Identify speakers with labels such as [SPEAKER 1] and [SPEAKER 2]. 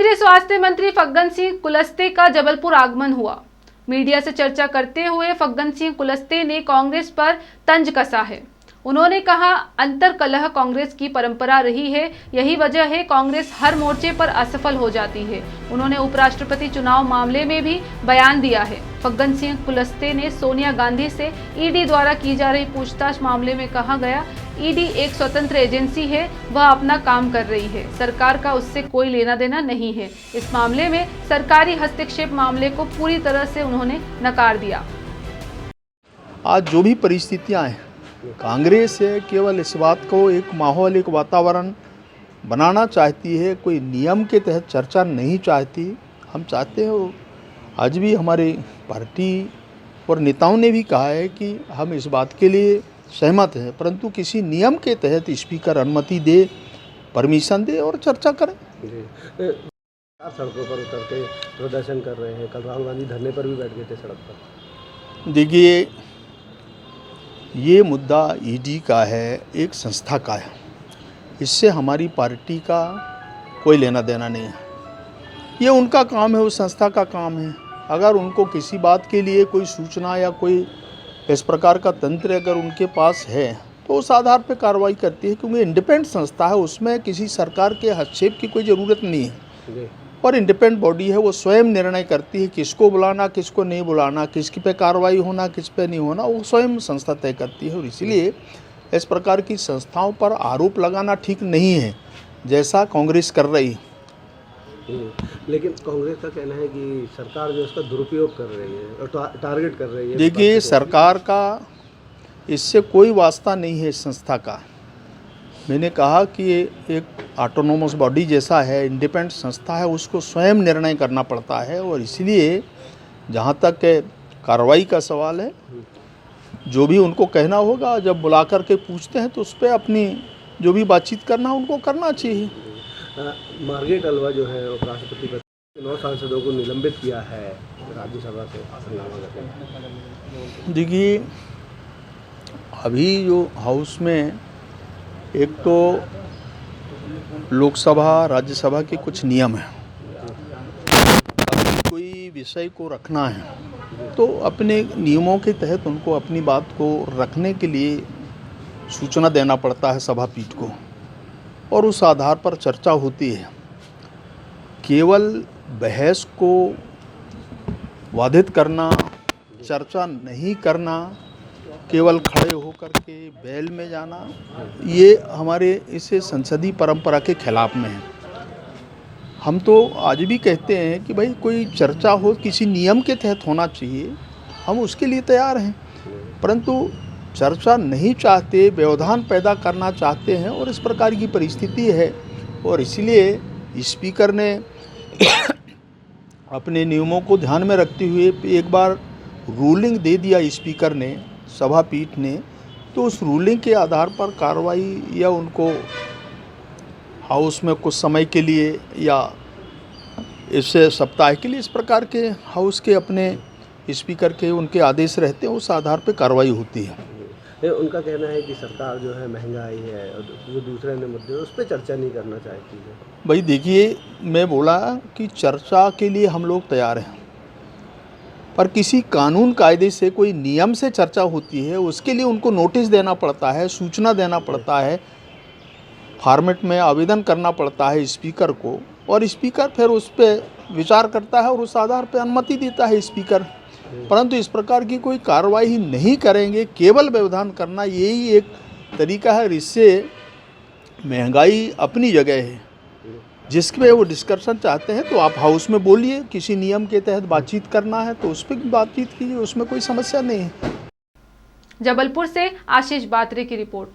[SPEAKER 1] केंद्रीय स्वास्थ्य मंत्री फग्गन सिंह कुलस्ते का जबलपुर आगमन हुआ। मीडिया से चर्चा करते हुए फग्गन सिंह कुलस्ते ने कांग्रेस पर तंज कसा है। उन्होंने कहा, अंतर कलह कांग्रेस की परंपरा रही है, यही वजह है कांग्रेस हर मोर्चे पर असफल हो जाती है। उन्होंने उपराष्ट्रपति चुनाव मामले में भी बयान दिया है। फग्गन सिंह कुलस्ते ने सोनिया गांधी से ईडी द्वारा की जा रही पूछताछ मामले में कहा गया, ईडी एक स्वतंत्र एजेंसी है, वह अपना काम कर रही है, सरकार का उससे कोई लेना देना नहीं है। इस मामले में सरकारी हस्तक्षेप मामले को पूरी तरह से उन्होंने नकार दिया।
[SPEAKER 2] आज जो भी परिस्थितियां हैं, कांग्रेस है केवल इस बात को एक माहौल, एक वातावरण बनाना चाहती है, कोई नियम के तहत चर्चा नहीं चाहती। हम चाहते हैं, आज भी हमारे पार्टी और नेताओं ने भी कहा है कि हम इस बात के लिए सहमत हैं, परंतु किसी नियम के तहत स्पीकर अनुमति दे, परमिशन दे और चर्चा करें।
[SPEAKER 3] सड़कों पर उतर के प्रदर्शन कर रहे हैं, कल राहुल गांधी धरने पर भी बैठ गए थे सड़क पर।
[SPEAKER 2] देखिए, ये मुद्दा ईडी का है, एक संस्था का है, इससे हमारी पार्टी का कोई लेना देना नहीं है। ये उनका काम है, उस संस्था का काम है। अगर उनको किसी बात के लिए कोई सूचना या कोई इस प्रकार का तंत्र अगर उनके पास है तो उस आधार पर कार्रवाई करती है, क्योंकि इंडिपेंडेंट संस्था है, उसमें किसी सरकार के हस्तक्षेप की कोई ज़रूरत नहीं है। और इंडिपेंडेंट बॉडी है, वो स्वयं निर्णय करती है किसको बुलाना, किसको नहीं बुलाना, किसकी पे कार्रवाई होना, किस पे नहीं होना, वो स्वयं संस्था तय करती है। और इसलिए इस प्रकार की संस्थाओं पर आरोप लगाना ठीक नहीं है, जैसा कांग्रेस कर रही है।
[SPEAKER 3] लेकिन कांग्रेस का कहना है कि सरकार जो इसका दुरुपयोग कर रही है और टारगेट कर रही है।
[SPEAKER 2] देखिए, सरकार का इससे कोई वास्ता नहीं है। इस संस्था का मैंने कहा कि ये एक ऑटोनोमस बॉडी जैसा है, इंडिपेंडेंट संस्था है, उसको स्वयं निर्णय करना पड़ता है। और इसलिए जहाँ तक कार्रवाई का सवाल है, जो भी उनको कहना होगा, जब बुला कर के पूछते हैं तो उस पर अपनी जो भी बातचीत करना उनको करना चाहिए।
[SPEAKER 3] मार्गरेट अलवा जो है उपराष्ट्रपति पद 9 सांसदों को निलंबित किया है राज्यसभा से हंगामा करके।
[SPEAKER 2] देखिए, अभी जो हाउस में एक तो लोकसभा राज्यसभा के कुछ नियम हैं। अगर कोई विषय को रखना है तो अपने नियमों के तहत उनको अपनी बात को रखने के लिए सूचना देना पड़ता है सभा पीठ को, और उस आधार पर चर्चा होती है। केवल बहस को बाधित करना, चर्चा नहीं करना, केवल खड़े होकर के बैल में जाना, ये हमारे इसे संसदीय परंपरा के खिलाफ में है। हम तो आज भी कहते हैं कि भाई कोई चर्चा हो किसी नियम के तहत होना चाहिए, हम उसके लिए तैयार हैं, परंतु चर्चा नहीं चाहते, व्यवधान पैदा करना चाहते हैं, और इस प्रकार की परिस्थिति है। और इसलिए स्पीकर ने अपने नियमों को ध्यान में रखते हुए एक बार रूलिंग दे दिया स्पीकर ने, सभा पीठ ने, तो उस रूलिंग के आधार पर कार्रवाई या उनको हाउस में कुछ समय के लिए या इससे सप्ताह के लिए, इस प्रकार के हाउस के अपने स्पीकर के उनके आदेश रहते हैं, उस आधार पर कार्रवाई होती है।
[SPEAKER 3] उनका कहना है कि सरकार जो है महंगाई है और जो दूसरे अन्य मुद्दे हैं उस पर चर्चा नहीं करना चाहती है।
[SPEAKER 2] भाई देखिए, मैं बोला कि चर्चा के लिए हम लोग तैयार हैं, पर किसी कानून कायदे से कोई नियम से चर्चा होती है, उसके लिए उनको नोटिस देना पड़ता है, सूचना देना पड़ता है, फॉर्मेट में आवेदन करना पड़ता है स्पीकर को, और स्पीकर फिर उस पर विचार करता है और उस आधार पर अनुमति देता है स्पीकर। परंतु इस प्रकार की कोई कार्रवाई नहीं करेंगे, केवल व्यवधान करना यही एक तरीका है। इससे महंगाई अपनी जगह है, जिसके वो डिस्कशन चाहते हैं तो आप हाउस में बोलिए, किसी नियम के तहत बातचीत करना है तो उस पर बातचीत कीजिए, उसमें कोई समस्या नहीं है।
[SPEAKER 1] जबलपुर से आशीष बात्रे की रिपोर्ट।